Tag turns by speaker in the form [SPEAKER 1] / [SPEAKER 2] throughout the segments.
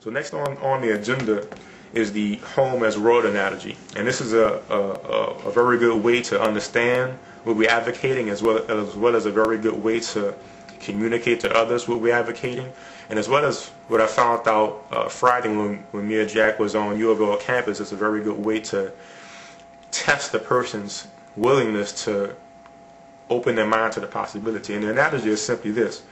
[SPEAKER 1] So next on the agenda is the home as world analogy. And this is a very good way to understand what we're advocating, as well as a very good way to communicate to others what we're advocating. And as well as what I found out Friday when me and Jacque was on U of L campus, it's a very good way to test the person's willingness to open their mind to the possibility. And the analogy is simply this: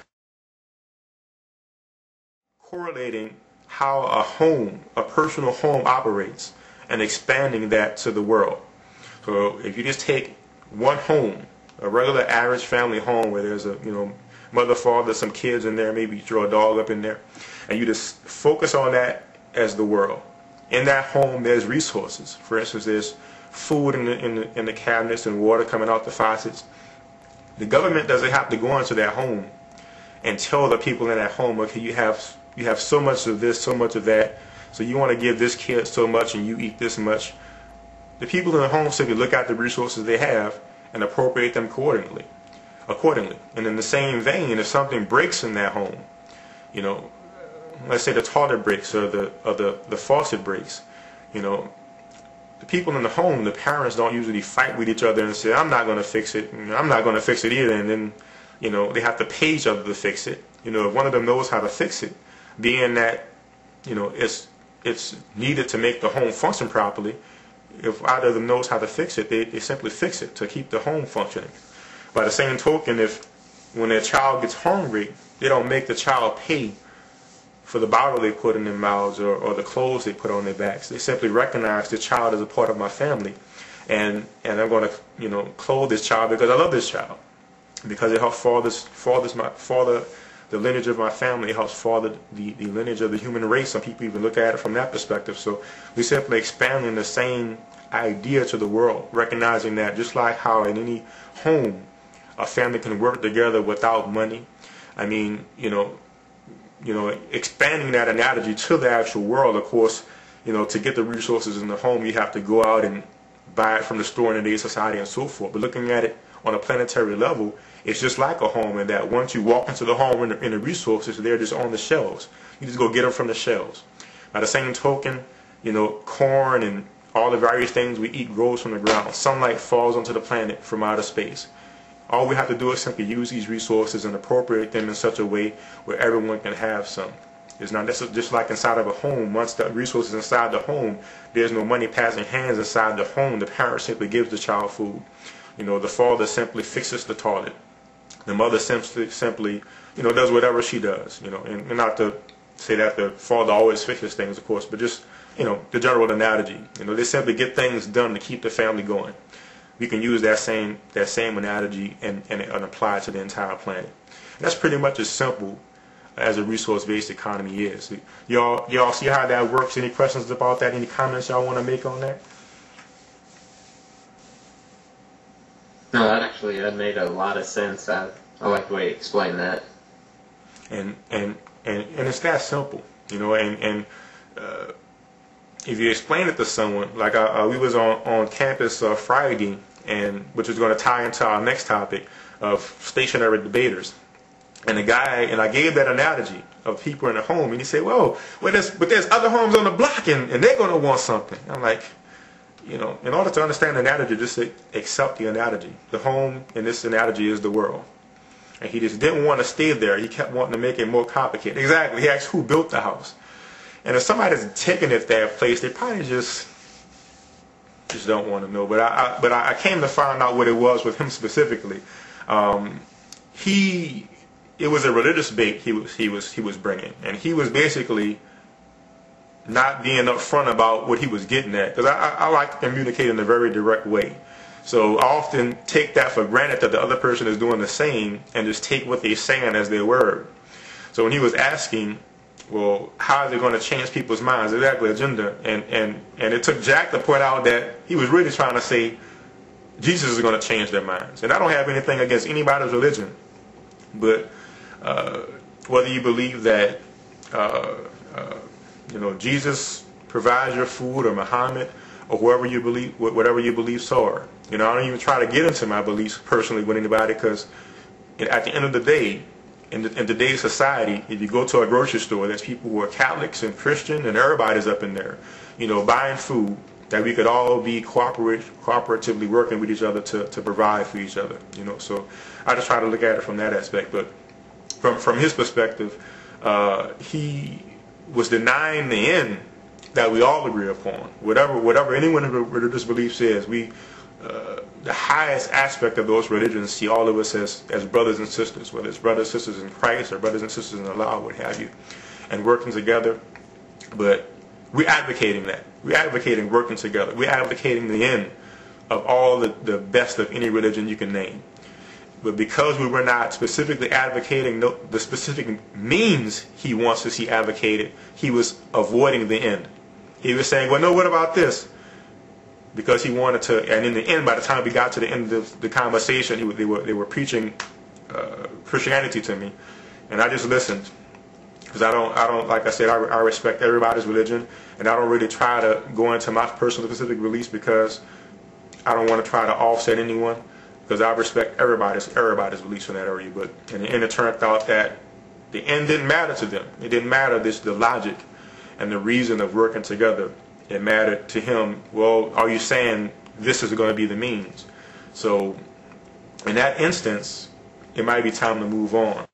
[SPEAKER 1] correlating how a home, a personal home operates, and expanding that to the world. So if you just take one home, a regular average family home where there's a mother, father, some kids in there, maybe throw a dog up in there, and you just focus on that as the world. In that home there's resources. For instance, there's food in the cabinets and water coming out the faucets. The government doesn't have to go into that home and tell the people in that home, okay, you have so much of this, so much of that, so you want to give this kid so much and you eat this much. The people in the home simply look at the resources they have and appropriate them accordingly. And in the same vein, if something breaks in that home, let's say the toilet breaks or the faucet breaks, the people in the home, the parents don't usually fight with each other and say, I'm not going to fix it, I'm not going to fix it either, and then they have to pay each other to fix it. If one of them knows how to fix it, being that it's needed to make the home function properly, if either of them knows how to fix it, they simply fix it to keep the home functioning. By the same token, when their child gets hungry, they don't make the child pay for the bottle they put in their mouths or the clothes they put on their backs. They simply recognize the child as a part of my family, and I'm going to clothe this child because I love this child, because it helps father the lineage of my family, it helps father the lineage of the human race. Some people even look at it from that perspective. So we're simply expanding the same idea to the world, recognizing that just like how in any home a family can work together without money, expanding that analogy to the actual world. Of course, to get the resources in the home, you have to go out and buy it from the store in today's society and so forth. But looking at it on a planetary level, it's just like a home in that once you walk into the home and the resources, they're just on the shelves. You just go get them from the shelves. By the same token, corn and all the various things we eat grows from the ground. Sunlight falls onto the planet from outer space. All we have to do is simply use these resources and appropriate them in such a way where everyone can have some. It's not just like inside of a home. Once the resources inside the home, there's no money passing hands inside the home. The parent simply gives the child food. The father simply fixes the toilet. The mother simply does whatever she does. And not to say that the father always fixes things, of course, but just the general analogy. They simply get things done to keep the family going. We can use that same analogy and apply it to the entire planet. And that's pretty much as simple as a resource-based economy is. Y'all see how that works? Any questions about that? Any comments y'all want to make on that?
[SPEAKER 2] No, that made a lot of sense. I like the way you explained that.
[SPEAKER 1] And it's that simple, and if you explain it to someone, like we was on campus Friday, and which is going to tie into our next topic of stationary debaters. And I gave that analogy of people in the home, and he said, well, but there's other homes on the block, and they're going to want something. I'm like, in order to understand the analogy, just accept the analogy. The home in this analogy is the world. And he just didn't want to stay there. He kept wanting to make it more complicated. Exactly. He asked who built the house. And if somebody's taking it that place, they probably just don't want to know. But I came to find out what it was with him specifically. It was a religious bait he was bringing, and he was basically not being upfront about what he was getting at, because I like to communicate in a very direct way. So I often take that for granted that the other person is doing the same and just take what they're saying as their word. So when he was asking, well, how is it going to change people's minds? Exactly, agenda. And it took Jacque to point out that he was really trying to say Jesus is going to change their minds. And I don't have anything against anybody's religion, but whether you believe that Jesus provides your food, or Muhammad, or whoever you believe, whatever your beliefs are. I don't even try to get into my beliefs personally with anybody, because at the end of the day, in today's society, if you go to a grocery store, there's people who are Catholics and Christian, and everybody's up in there, buying food, that we could all be cooperatively working with each other to provide for each other. So I just try to look at it from that aspect. But from his perspective, he was denying the end that we all agree upon. Whatever anyone in religious belief says, the highest aspect of those religions see all of us as brothers and sisters, whether it's brothers and sisters in Christ or brothers and sisters in Allah, what have you, and working together. But we're advocating that. We're advocating working together. We're advocating the end of all the best of any religion you can name. But because we were not specifically advocating the specific means he wants to see advocated, he was avoiding the end. He was saying, well, no, what about this? Because he wanted to, and in the end, by the time we got to the end of the conversation, they were preaching Christianity to me, and I just listened. Because I don't, like I said, I respect everybody's religion, and I don't really try to go into my personal specific beliefs because I don't want to try to offset anyone, because I respect everybody's beliefs in that area. But in the end, it turned out that the end didn't matter to them. It didn't matter the logic and the reason of working together. It mattered to him, well, are you saying this is going to be the means? So in that instance, it might be time to move on.